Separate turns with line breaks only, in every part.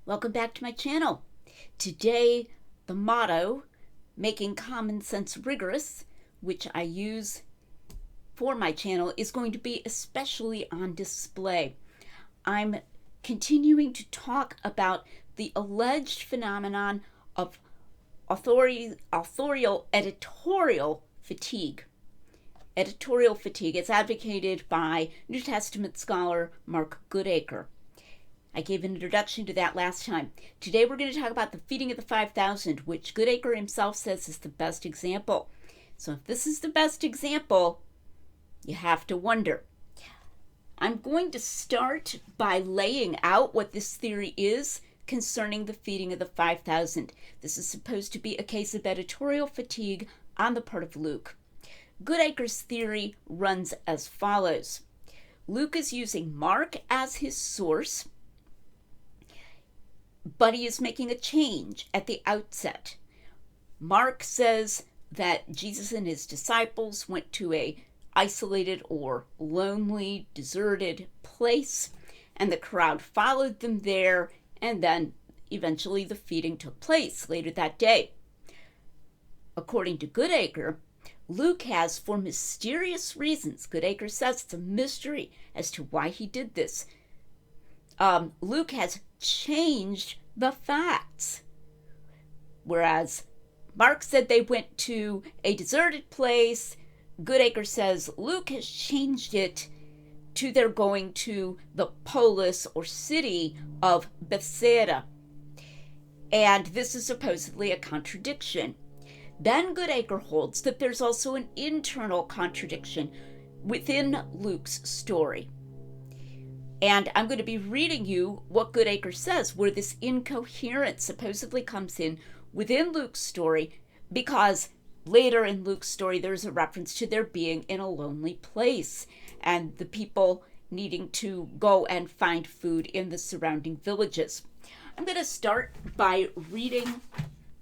Welcome back to my channel. Today, the motto, making common sense rigorous, which I use for my channel, is going to be especially on display. I'm continuing to talk about the alleged phenomenon of authorial editorial fatigue. Editorial fatigue is advocated by New Testament scholar Mark Goodacre. I gave an introduction to that last time. Today we're going to talk about the feeding of the 5,000, which Goodacre himself says is the best example. So if this is the best example, you have to wonder. I'm going to start by laying out what this theory is concerning the feeding of the 5,000. This is supposed to be a case of editorial fatigue on the part of Luke. Goodacre's theory runs as follows. Luke is using Mark as his source, but he is making a change at the outset. Mark says that Jesus and his disciples went to a isolated or lonely, deserted place, and the crowd followed them there, and then eventually the feeding took place later that day. According to Goodacre, Luke has, for mysterious reasons, Goodacre says it's a mystery as to why he did this, Luke has changed the facts. Whereas Mark said they went to a deserted place, Goodacre says Luke has changed it to their going to the polis or city of Bethsaida. And this is supposedly a contradiction. Then Goodacre holds that there's also an internal contradiction within Luke's story. And I'm going to be reading you what Goodacre says, where this incoherence supposedly comes in within Luke's story, because later in Luke's story there's a reference to their being in a lonely place and the people needing to go and find food in the surrounding villages. I'm going to start by reading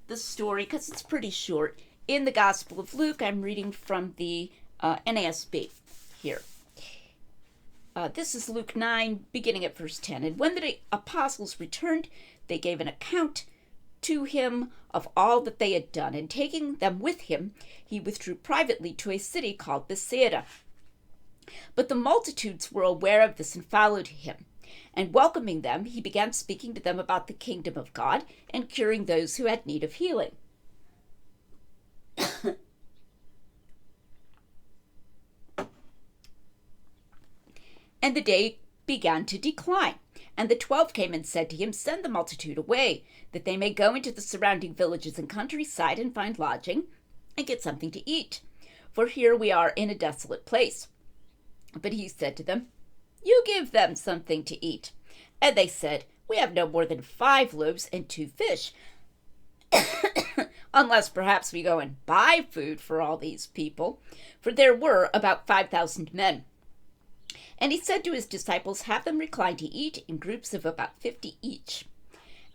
the story because it's pretty short. In the Gospel of Luke, I'm reading from the NASB here. This is Luke 9, beginning at verse 10. And when the apostles returned, they gave an account to him of all that they had done. And taking them with him, he withdrew privately to a city called Bethsaida. But the multitudes were aware of this and followed him. And welcoming them, he began speaking to them about the kingdom of God and curing those who had need of healing. And the day began to decline. And the 12 came and said to him, Send the multitude away, that they may go into the surrounding villages and countryside and find lodging and get something to eat. For here we are in a desolate place. But he said to them, You give them something to eat. And they said, We have no more than 5 loaves and 2 fish, unless perhaps we go and buy food for all these people. For there were about 5,000 men. And he said to his disciples, Have them recline to eat in groups of about 50 each.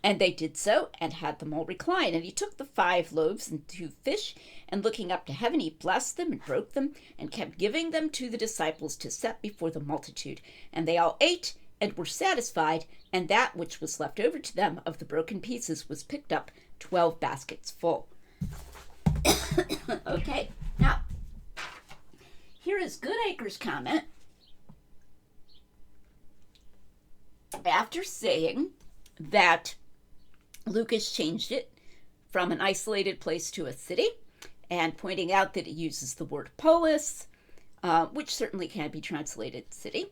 And they did so, and had them all recline. And he took the 5 loaves and 2 fish, and looking up to heaven, he blessed them and broke them, and kept giving them to the disciples to set before the multitude. And they all ate and were satisfied, and that which was left over to them of the broken pieces was picked up 12 baskets full. Okay, now, here is Goodacre's comment. After saying that Luke has changed it from an isolated place to a city, and pointing out that it uses the word polis, which certainly can be translated city,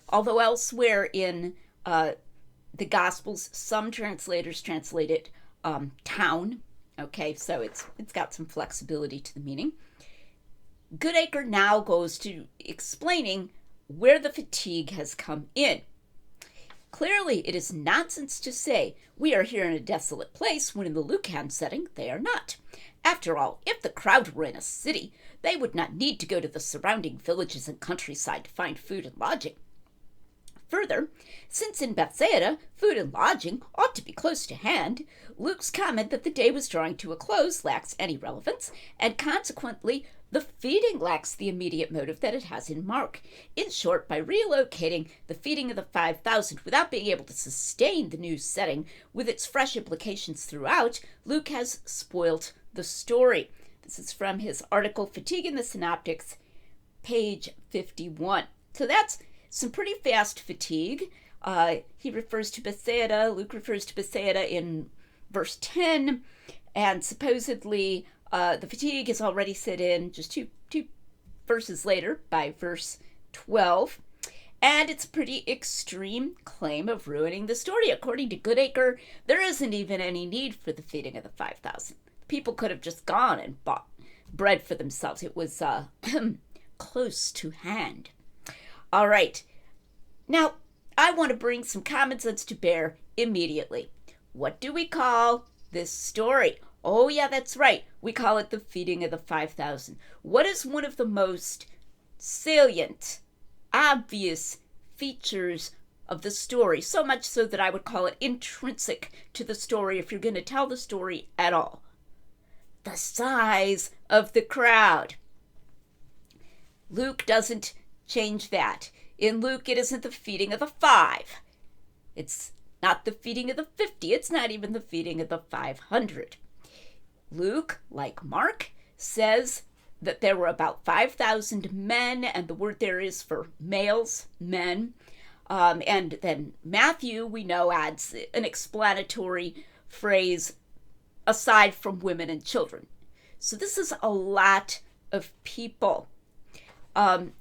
although elsewhere in the Gospels, some translators translate it town. Okay, so it's got some flexibility to the meaning. Goodacre now goes to explaining where the fatigue has come in. Clearly, it is nonsense to say we are here in a desolate place when in the Lucan setting they are not. After all, if the crowd were in a city, they would not need to go to the surrounding villages and countryside to find food and lodging. further, since in Bethsaida food and lodging ought to be close to hand, Luke's comment that the day was drawing to a close lacks any relevance, and consequently the feeding lacks the immediate motive that it has in Mark. In short, by relocating the feeding of the 5,000 without being able to sustain the new setting with its fresh implications throughout, Luke has spoilt the story. This is from his article, Fatigue in the Synoptics, page 51. So that's some pretty fast fatigue. He refers to Bethsaida. Luke refers to Bethsaida in verse 10, and supposedly the fatigue is already set in just two verses later by verse 12. And it's a pretty extreme claim of ruining the story. According to Goodacre, there isn't even any need for the feeding of the 5,000. People could have just gone and bought bread for themselves. It was close to hand. All right. Now, I want to bring some common sense to bear immediately. What do we call this story? Oh, yeah, that's right. We call it the feeding of the 5,000. What is one of the most salient, obvious features of the story? So much so that I would call it intrinsic to the story if you're going to tell the story at all. The size of the crowd. Luke doesn't change that. In Luke, it isn't the feeding of the 5. It's not the feeding of the 50. It's not even the feeding of the 500. Luke, like Mark, says that there were about 5,000 men, and the word there is for males, men. And then Matthew, we know, adds an explanatory phrase, aside from women and children. So this is a lot of people. And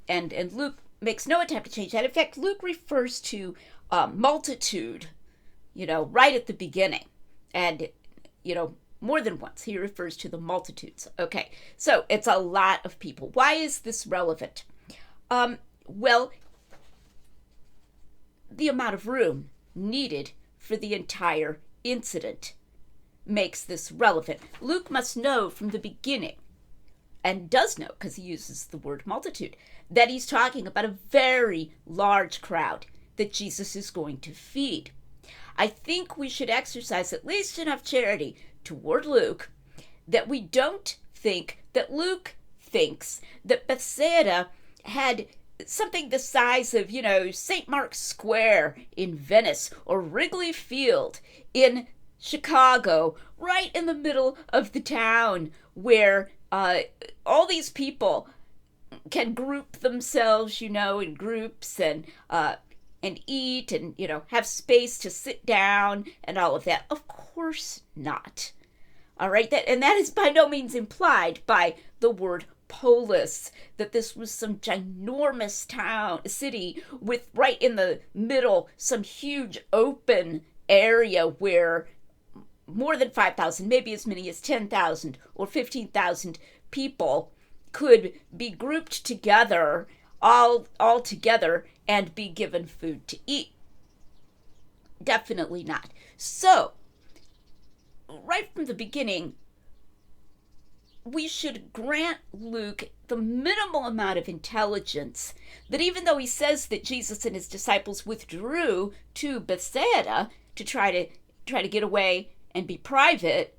Luke makes no attempt to change that. In fact, Luke refers to multitude, right at the beginning. And, more than once, he refers to the multitudes. Okay, so it's a lot of people. Why is this relevant? Well, the amount of room needed for the entire incident makes this relevant. Luke must know from the beginning, and does know because he uses the word multitude, that he's talking about a very large crowd that Jesus is going to feed. I think we should exercise at least enough charity toward Luke that we don't think that Luke thinks that Bethsaida had something the size of, St. Mark's Square in Venice or Wrigley Field in Chicago, right in the middle of the town where all these people can group themselves, in groups and eat and, have space to sit down and all of that. Of course not. All right. That is by no means implied by the word polis, that this was some ginormous city with right in the middle, some huge open area where more than 5,000, maybe as many as 10,000 or 15,000 people could be grouped together, all together, and be given food to eat. Definitely not. So, right from the beginning, we should grant Luke the minimal amount of intelligence that even though he says that Jesus and his disciples withdrew to Bethsaida to try to get away and be private,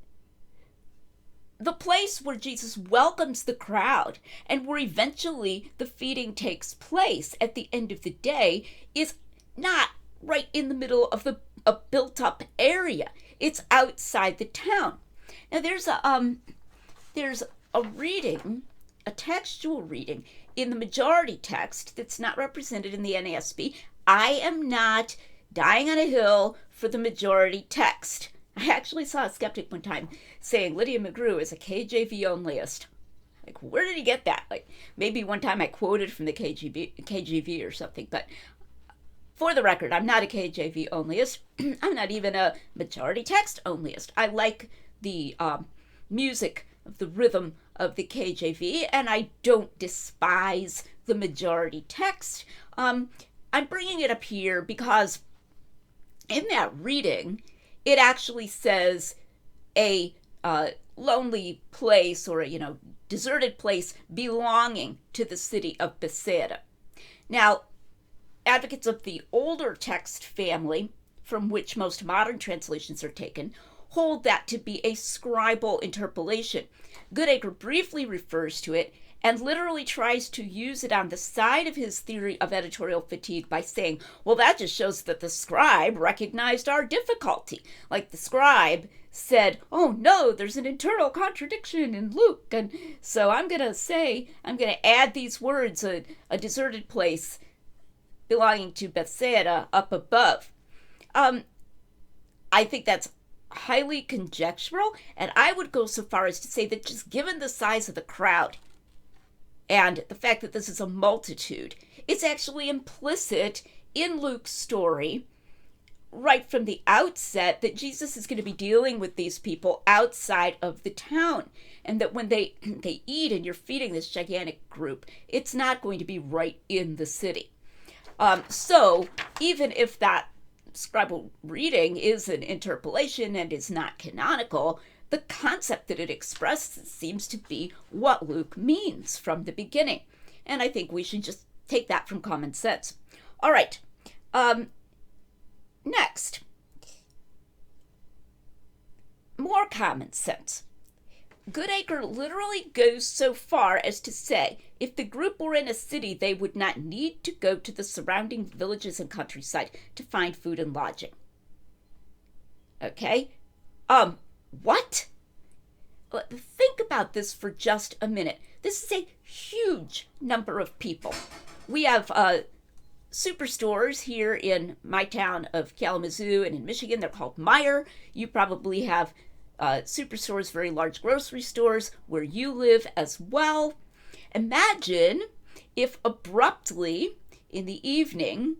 the place where Jesus welcomes the crowd and where eventually the feeding takes place at the end of the day is not right in the middle of a built-up area. It's outside the town. Now there's a reading, a textual reading in the majority text that's not represented in the NASB. I am not dying on a hill for the majority text. I actually saw a skeptic one time saying Lydia McGrew is a KJV onlyist. Like, where did he get that? Like, maybe one time I quoted from the KJV or something, but for the record, I'm not a KJV onlyist. I'm not even a majority text onlyist. I like the music of the rhythm of the KJV, and I don't despise the majority text. I'm bringing it up here because in that reading, it actually says a lonely place or a deserted place belonging to the city of Bethsaida. Now, advocates of the older text family, from which most modern translations are taken, hold that to be a scribal interpolation. Goodacre briefly refers to it and literally tries to use it on the side of his theory of editorial fatigue by saying, well, that just shows that the scribe recognized our difficulty. Like the scribe said, oh no, there's an internal contradiction in Luke, and so I'm going to add these words, a deserted place belonging to Bethsaida up above. I think that's highly conjectural, and I would go so far as to say that just given the size of the crowd and the fact that this is a multitude, it's actually implicit in Luke's story right from the outset that Jesus is going to be dealing with these people outside of the town, and that when they eat and you're feeding this gigantic group, it's not going to be right in the city. So even if that scribal reading is an interpolation and is not canonical, the concept that it expresses seems to be what Luke means from the beginning. And I think we should just take that from common sense. All right. Next. More common sense. Goodacre literally goes so far as to say if the group were in a city, they would not need to go to the surrounding villages and countryside to find food and lodging. Okay? What? Think about this for just a minute. This is a huge number of people. We have superstores here in my town of Kalamazoo and in Michigan. They're called Meijer. You probably have superstores, very large grocery stores where you live as well. Imagine if abruptly in the evening,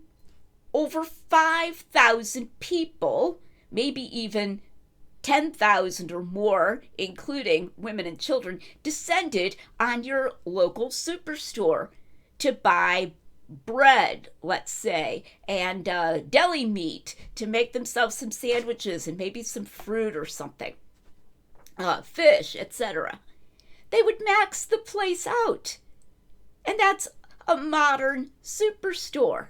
over 5,000 people, maybe even 10,000 or more, including women and children, descended on your local superstore to buy bread, let's say, and deli meat to make themselves some sandwiches and maybe some fruit or something, fish, etc. They would max the place out. And that's a modern superstore.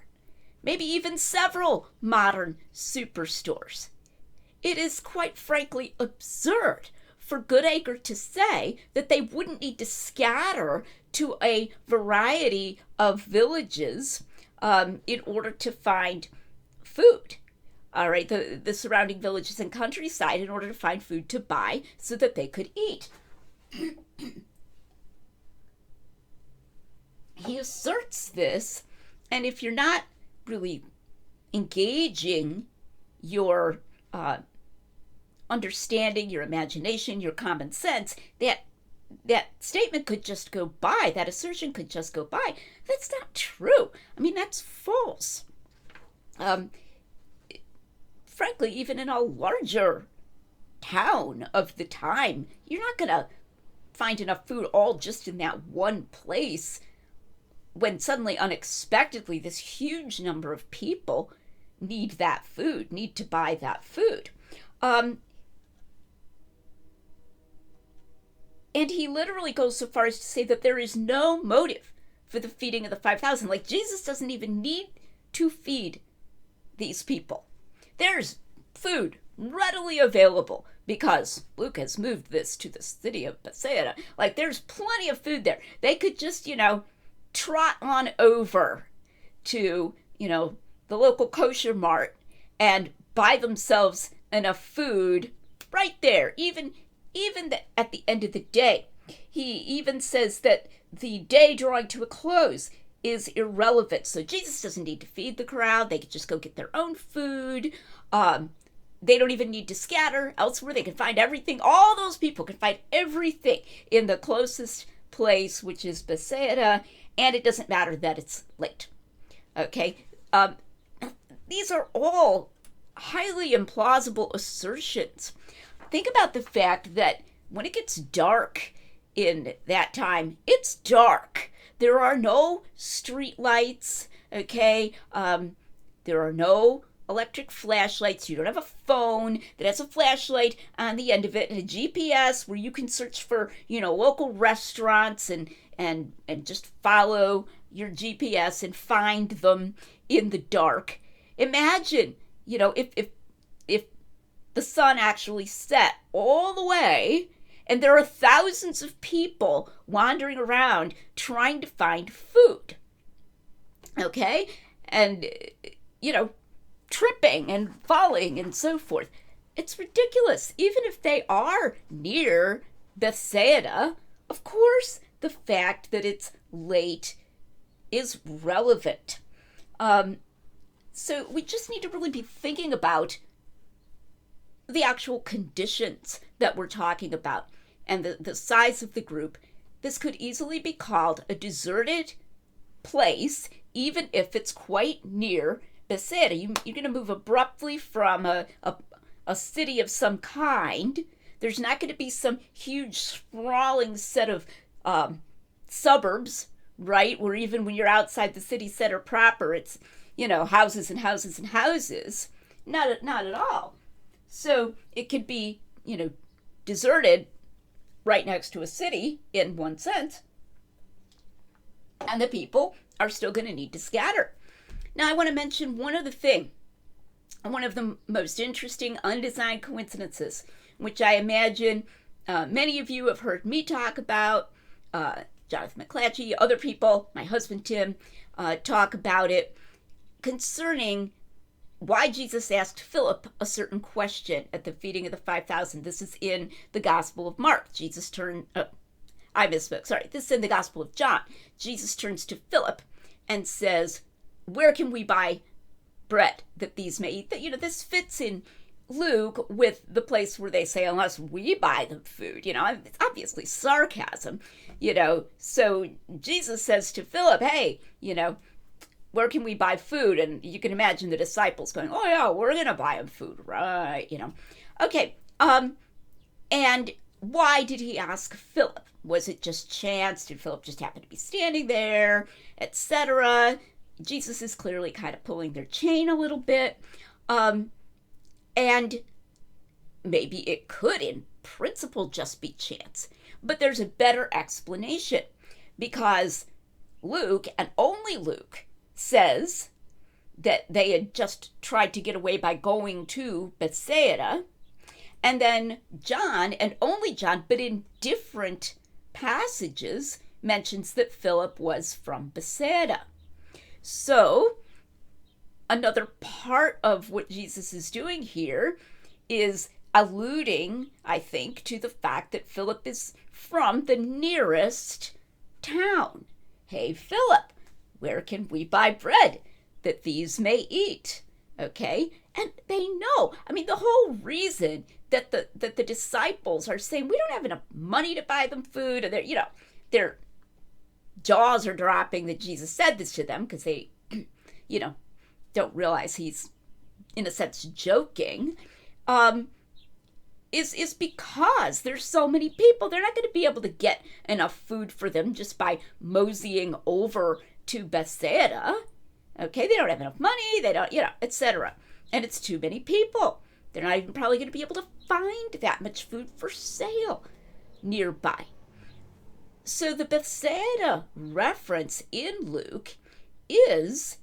Maybe even several modern superstores. It is quite frankly absurd for Goodacre to say that they wouldn't need to scatter to a variety of villages in order to find food. All right, the surrounding villages and countryside in order to find food to buy so that they could eat. He asserts this, and if you're not really engaging your understanding, your imagination, your common sense, that statement could just go by, that assertion could just go by. That's not true. I mean, that's false. Frankly, even in a larger town of the time, you're not going to find enough food all just in that one place when suddenly, unexpectedly, this huge number of people need that food, need to buy that food. And he literally goes so far as to say that there is no motive for the feeding of the 5,000. Like, Jesus doesn't even need to feed these people. There's food readily available because Luke has moved this to the city of Bethsaida. Like, there's plenty of food there. They could just, trot on over to, the local kosher mart and buy themselves enough food right there, even at the end of the day. He even says that the day drawing to a close is irrelevant. So Jesus doesn't need to feed the crowd. They could just go get their own food. They don't even need to scatter elsewhere. They can find everything. All those people can find everything in the closest place, which is Bethsaida, and it doesn't matter that it's late. Okay? These are all highly implausible assertions. Think about the fact that when it gets dark in that time, it's dark. There are no street lights, okay? There are no electric flashlights. You don't have a phone that has a flashlight on the end of it and a GPS where you can search for, local restaurants and just follow, your GPS and find them in the dark. Imagine, if the sun actually set all the way and there are thousands of people wandering around trying to find food. Okay? And, tripping and falling and so forth. It's ridiculous. Even if they are near Bethsaida, of course, the fact that it's late is relevant. So we just need to really be thinking about the actual conditions that we're talking about and the size of the group. This could easily be called a deserted place, even if it's quite near Bethsaida. You're going to move abruptly from a city of some kind. There's not going to be some huge sprawling set of suburbs, right? Where even when you're outside the city center proper, it's, houses and houses and houses. Not at all. So it could be, deserted right next to a city in one sense. And the people are still going to need to scatter. Now I want to mention one other thing. One of the most interesting undesigned coincidences, which I imagine many of you have heard me talk about, Jonathan McClatchy, other people, my husband Tim, talk about it, concerning why Jesus asked Philip a certain question at the feeding of the 5,000. This is in the Gospel of Mark. I misspoke, sorry. This is in the Gospel of John. Jesus turns to Philip and says, where can we buy bread that these may eat? This fits in Luke with the place where they say, unless we buy them food. It's obviously sarcasm, So Jesus says to Philip, hey, where can we buy food? And you can imagine the disciples going, oh yeah, we're going to buy them food, right? Okay. And why did he ask Philip? Was it just chance? Did Philip just happen to be standing there, etc.? Jesus is clearly kind of pulling their chain a little bit. And maybe it could, in principle, just be chance. But there's a better explanation, because Luke, and only Luke, says that they had just tried to get away by going to Bethsaida. And then John, and only John, but in different passages, mentions that Philip was from Bethsaida. So, another part of what Jesus is doing here is alluding, I think, to the fact that Philip is from the nearest town. Hey, Philip, where can we buy bread that these may eat? Okay? And they know. The whole reason that the disciples are saying, we don't have enough money to buy them food, and their jaws are dropping that Jesus said this to them, because they, don't realize he's, in a sense, joking, is because there's so many people. They're not going to be able to get enough food for them just by moseying over to Bethsaida. Okay, they don't have enough money, they don't, etc. And it's too many people. They're not even probably going to be able to find that much food for sale nearby. So the Bethsaida reference in Luke is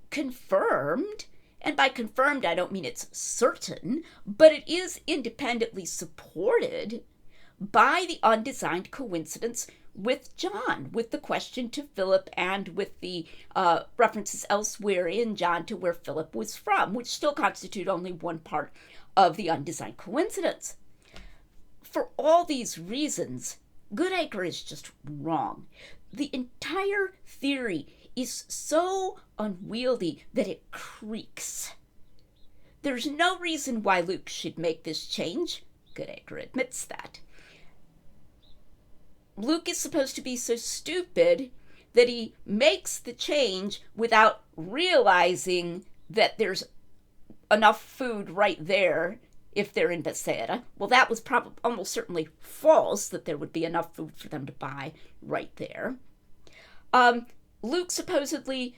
confirmed, and by confirmed I don't mean it's certain, but it is independently supported by the undesigned coincidence with John, with the question to Philip, and with the references elsewhere in John to where Philip was from, which still constitute only one part of the undesigned coincidence. For all these reasons, Goodacre is just wrong. The entire theory is so unwieldy that it creaks. There's no reason why Luke should make this change. Goodacre admits that. Luke is supposed to be so stupid that he makes the change without realizing that there's enough food right there if they're in Bethsaida. Well, that was probably almost certainly false, that there would be enough food for them to buy right there. Luke supposedly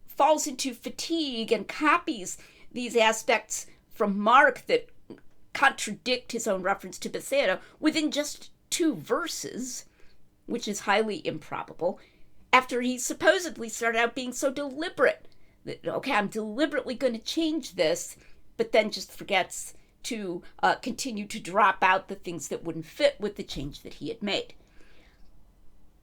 falls into fatigue and copies these aspects from Mark that contradict his own reference to Bethsaida within just 2 verses, which is highly improbable. after he supposedly started out being so deliberate that, okay, I'm deliberately going to change this, but then just forgets to continue to drop out the things that wouldn't fit with the change that he had made.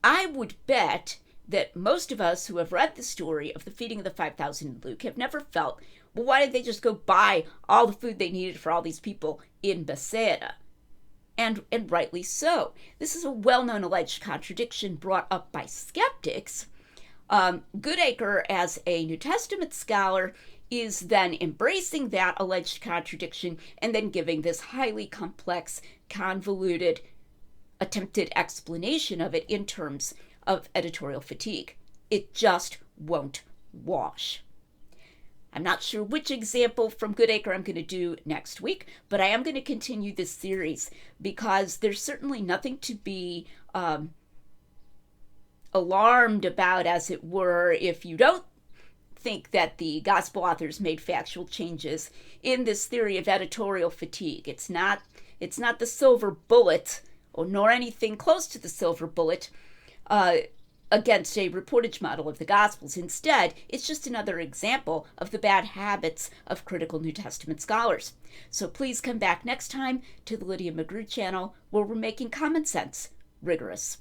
I would bet that most of us who have read the story of the feeding of the 5,000 in Luke have never felt, well, why did they just go buy all the food they needed for all these people in Bethsaida? And rightly so. This is a well-known alleged contradiction brought up by skeptics. Goodacre, as a New Testament scholar, is then embracing that alleged contradiction and then giving this highly complex, convoluted, attempted explanation of it in terms of editorial fatigue. It just won't wash. I'm not sure which example from Goodacre I'm going to do next week, but I am going to continue this series because there's certainly nothing to be alarmed about, as it were, if you don't think that the gospel authors made factual changes in this theory of editorial fatigue. It's not the silver bullet, or nor anything close to the silver bullet against a reportage model of the Gospels. Instead, it's just another example of the bad habits of critical New Testament scholars. So please come back next time to the Lydia McGrew channel, where we're making common sense rigorous.